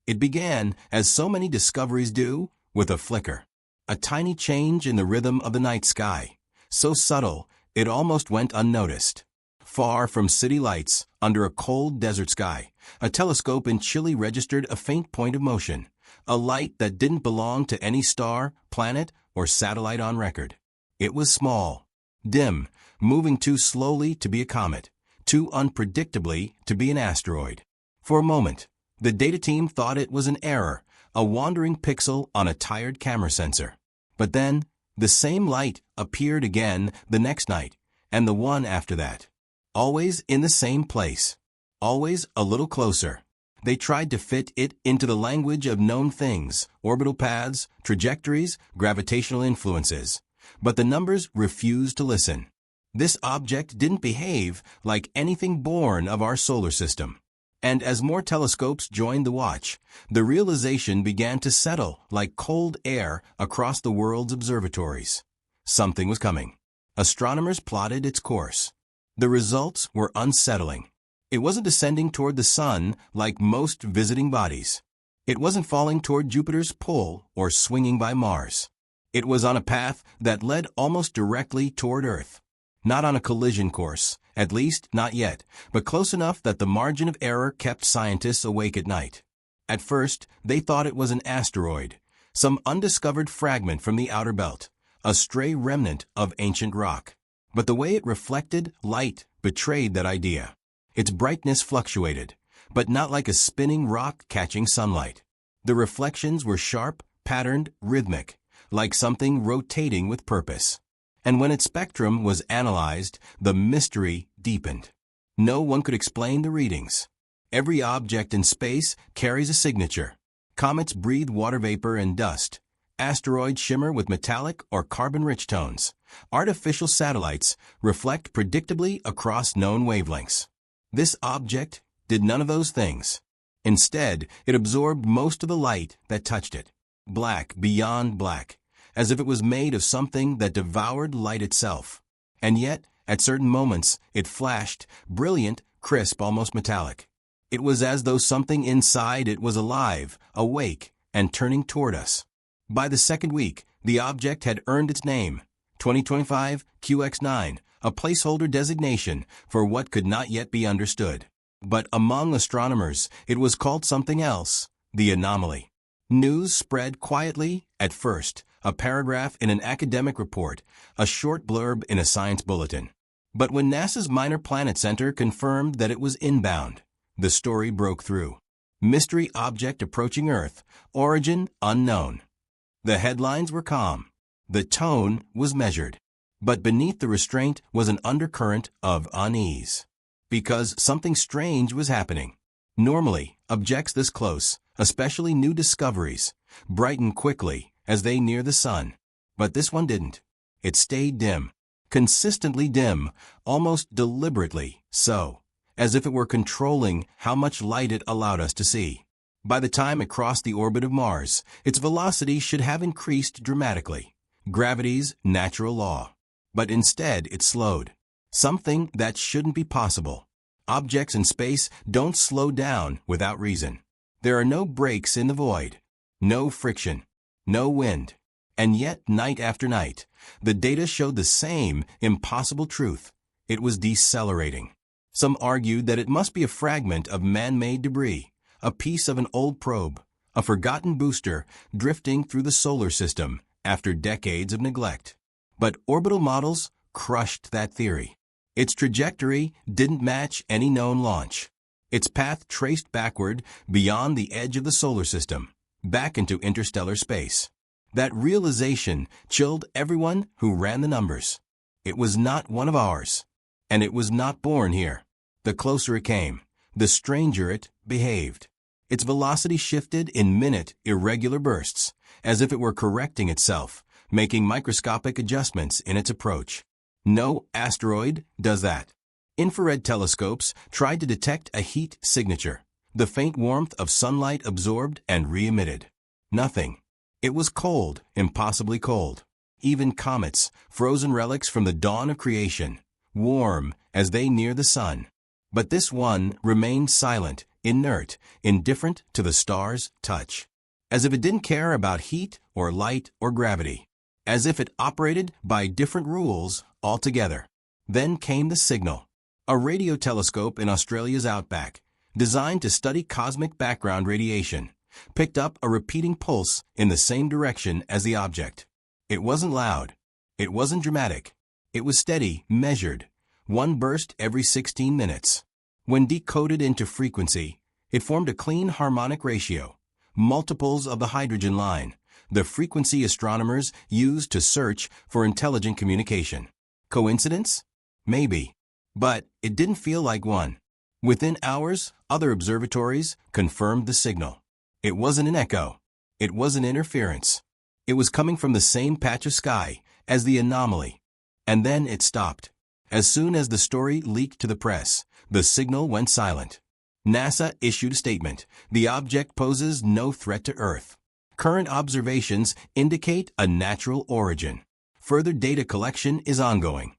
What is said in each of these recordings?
It began, as so many discoveries do, with a flicker. A tiny change in the rhythm of the night sky, so subtle it almost went unnoticed. Far from city lights, under a cold desert sky, a telescope in Chile registered a faint point of motion, a light that didn't belong to any star, planet, or satellite on record. It was small, dim, moving too slowly to be a comet, too unpredictably to be an asteroid. For a moment, the data team thought it was an error, a wandering pixel on a tired camera sensor. But then, the same light appeared again the next night, and the one after that. Always in the same place. Always a little closer. They tried to fit it into the language of known things, orbital paths, trajectories, gravitational influences. But the numbers refused to listen. This object didn't behave like anything born of our solar system. And as more telescopes joined the watch, the realization began to settle like cold air across the world's observatories. Something was coming. Astronomers plotted its course. The results were unsettling. It wasn't descending toward the sun like most visiting bodies. It wasn't falling toward Jupiter's pull or swinging by Mars. It was on a path that led almost directly toward Earth. Not on a collision course, at least not yet, but close enough that the margin of error kept scientists awake at night. At first, they thought it was an asteroid, some undiscovered fragment from the outer belt, a stray remnant of ancient rock. But the way it reflected light betrayed that idea. Its brightness fluctuated, but not like a spinning rock catching sunlight. The reflections were sharp, patterned, rhythmic, like something rotating with purpose. And when its spectrum was analyzed, the mystery deepened. No one could explain the readings. Every object in space carries a signature. Comets breathe water vapor and dust. Asteroids shimmer with metallic or carbon-rich tones. Artificial satellites reflect predictably across known wavelengths. This object did none of those things. Instead, it absorbed most of the light that touched it. Black beyond black, as if it was made of something that devoured light itself. And yet, at certain moments, it flashed, brilliant, crisp, almost metallic. It was as though something inside it was alive, awake, and turning toward us. By the second week, the object had earned its name, 2025 QX9, a placeholder designation for what could not yet be understood. But among astronomers, it was called something else, the anomaly. News spread quietly at first, a paragraph in an academic report, a short blurb in a science bulletin. But when NASA's Minor Planet Center confirmed that it was inbound, the story broke through. Mystery object approaching Earth, origin unknown. The headlines were calm. The tone was measured. But beneath the restraint was an undercurrent of unease. Because something strange was happening. Normally, objects this close, especially new discoveries, brighten quickly as they near the sun. But this one didn't. It stayed dim. Consistently dim, almost deliberately so, as if it were controlling how much light it allowed us to see. By the time it crossed the orbit of Mars, its velocity should have increased dramatically. Gravity's natural law. But instead it slowed. Something that shouldn't be possible. Objects in space don't slow down without reason. There are no breaks in the void. No friction. No wind. And yet, night after night, the data showed the same impossible truth. It was decelerating. Some argued that it must be a fragment of man-made debris, a piece of an old probe, a forgotten booster drifting through the solar system after decades of neglect. But orbital models crushed that theory. Its trajectory didn't match any known launch. Its path traced backward beyond the edge of the solar system, back into interstellar space. That realization chilled everyone who ran the numbers. It was not one of ours, and it was not born here. The closer it came, the stranger it behaved. Its velocity shifted in minute, irregular bursts, as if it were correcting itself, making microscopic adjustments in its approach. No asteroid does that. Infrared telescopes tried to detect a heat signature, the faint warmth of sunlight absorbed and re-emitted. Nothing. It was cold, impossibly cold. Even comets, frozen relics from the dawn of creation, warm as they near the sun. But this one remained silent, inert, indifferent to the stars' touch. As if it didn't care about heat or light or gravity. As if it operated by different rules altogether. Then came the signal. A radio telescope in Australia's outback, designed to study cosmic background radiation, picked up a repeating pulse in the same direction as the object. It wasn't loud. It wasn't dramatic. It was steady, measured, one burst every 16 minutes. When decoded into frequency, it formed a clean harmonic ratio, multiples of the hydrogen line, the frequency astronomers use to search for intelligent communication. Coincidence? Maybe. But it didn't feel like one. Within hours, other observatories confirmed the signal. It wasn't an echo. It wasn't interference. It was coming from the same patch of sky as the anomaly. And then it stopped. As soon as the story leaked to the press, the signal went silent. NASA issued a statement. The object poses no threat to Earth. Current observations indicate a natural origin. Further data collection is ongoing.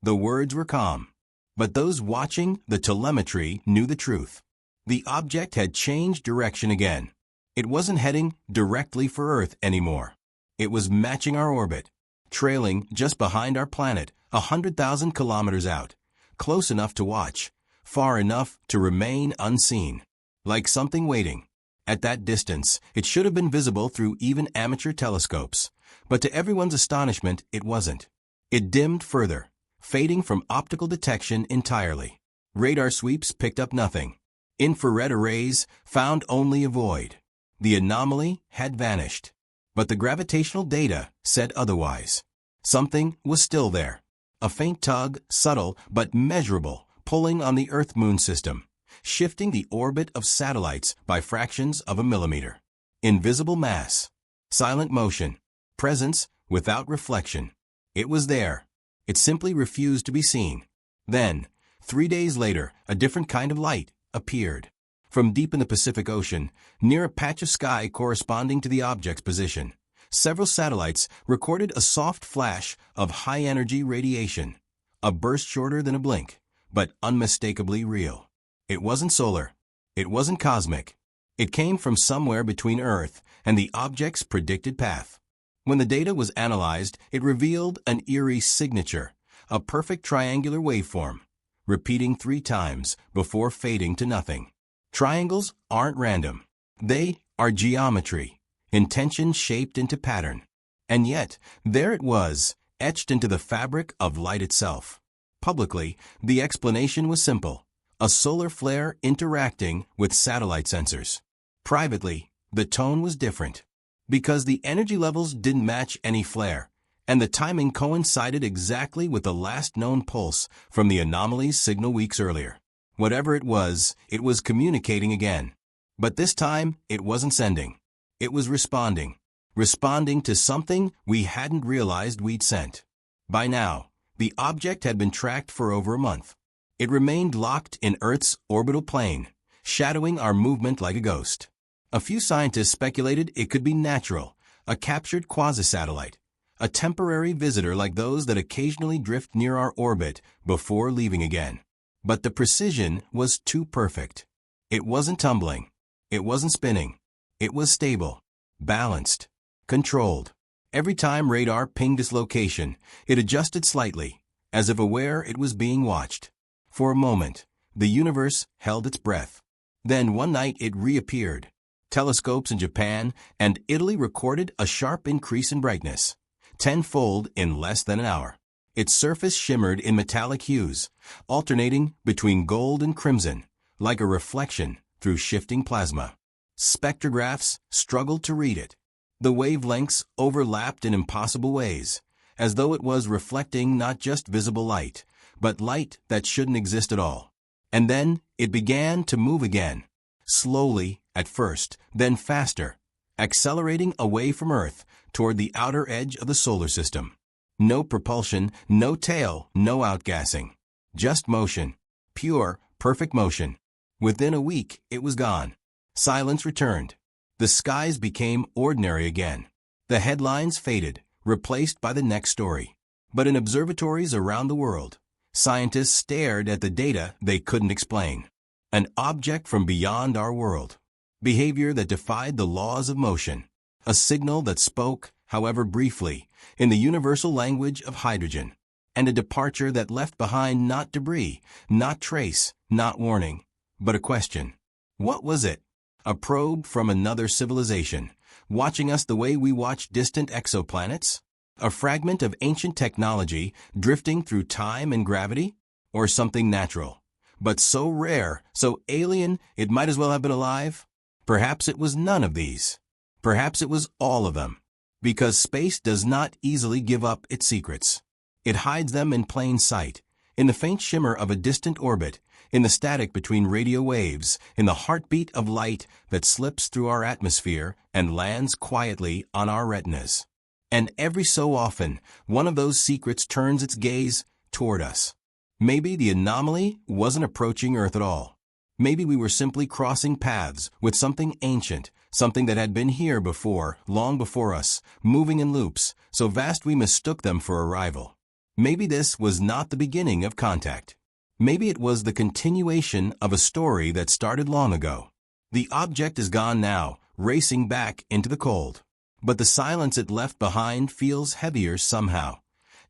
The words were calm. But those watching the telemetry knew the truth. The object had changed direction again. It wasn't heading directly for Earth anymore. It was matching our orbit, trailing just behind our planet, 100,000 kilometers out, close enough to watch, far enough to remain unseen, like something waiting. At that distance, it should have been visible through even amateur telescopes, but to everyone's astonishment, it wasn't. It dimmed further, fading from optical detection entirely. Radar sweeps picked up nothing. Infrared arrays found only a void. The anomaly had vanished. But the gravitational data said otherwise. Something was still there. A faint tug, subtle but measurable, pulling on the Earth-Moon system, shifting the orbit of satellites by fractions of a millimeter. Invisible mass. Silent motion. Presence without reflection. It was there. It simply refused to be seen. Then, 3 days later, a different kind of light appeared. From deep in the Pacific Ocean, near a patch of sky corresponding to the object's position, several satellites recorded a soft flash of high-energy radiation, a burst shorter than a blink, but unmistakably real. It wasn't solar. It wasn't cosmic. It came from somewhere between Earth and the object's predicted path. When the data was analyzed, it revealed an eerie signature, a perfect triangular waveform, repeating 3 times before fading to nothing. Triangles aren't random. They are geometry, intention shaped into pattern. And yet, there it was, etched into the fabric of light itself. Publicly, the explanation was simple: a solar flare interacting with satellite sensors. Privately, the tone was different. Because the energy levels didn't match any flare, and the timing coincided exactly with the last known pulse from the anomaly's signal weeks earlier. Whatever it was communicating again. But this time, it wasn't sending. It was responding. Responding to something we hadn't realized we'd sent. By now, the object had been tracked for over a month. It remained locked in Earth's orbital plane, shadowing our movement like a ghost. A few scientists speculated it could be natural, a captured quasi-satellite, a temporary visitor like those that occasionally drift near our orbit before leaving again. But the precision was too perfect. It wasn't tumbling. It wasn't spinning. It was stable, balanced, controlled. Every time radar pinged its location, it adjusted slightly, as if aware it was being watched. For a moment, the universe held its breath. Then one night it reappeared. Telescopes in Japan and Italy recorded a sharp increase in brightness, tenfold in less than an hour. Its surface shimmered in metallic hues, alternating between gold and crimson, like a reflection through shifting plasma. Spectrographs struggled to read it. The wavelengths overlapped in impossible ways, as though it was reflecting not just visible light, but light that shouldn't exist at all. And then it began to move again, slowly at first, then faster, accelerating away from Earth toward the outer edge of the solar system. No propulsion, no tail, no outgassing. Just motion. Pure, perfect motion. Within a week, it was gone. Silence returned. The skies became ordinary again. The headlines faded, replaced by the next story. But in observatories around the world, scientists stared at the data they couldn't explain. An object from beyond our world. Behavior that defied the laws of motion. A signal that spoke, however briefly, in the universal language of hydrogen. And a departure that left behind not debris, not trace, not warning, but a question. What was it? A probe from another civilization, watching us the way we watch distant exoplanets? A fragment of ancient technology drifting through time and gravity? Or something natural, but so rare, so alien, it might as well have been alive? Perhaps it was none of these. Perhaps it was all of them. Because space does not easily give up its secrets. It hides them in plain sight, in the faint shimmer of a distant orbit, in the static between radio waves, in the heartbeat of light that slips through our atmosphere and lands quietly on our retinas. And every so often, one of those secrets turns its gaze toward us. Maybe the anomaly wasn't approaching Earth at all. Maybe we were simply crossing paths with something ancient, something that had been here before, long before us, moving in loops, so vast we mistook them for a rival. Maybe this was not the beginning of contact. Maybe it was the continuation of a story that started long ago. The object is gone now, racing back into the cold. But the silence it left behind feels heavier somehow,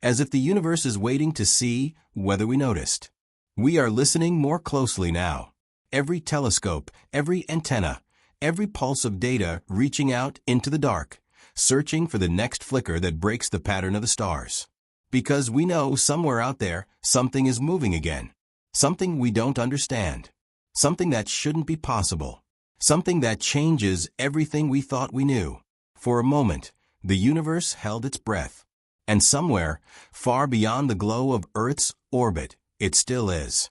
as if the universe is waiting to see whether we noticed. We are listening more closely now. Every telescope, every antenna, every pulse of data reaching out into the dark, searching for the next flicker that breaks the pattern of the stars. Because we know somewhere out there, something is moving again. Something we don't understand. Something that shouldn't be possible. Something that changes everything we thought we knew. For a moment, the universe held its breath. And somewhere, far beyond the glow of Earth's orbit, it still is.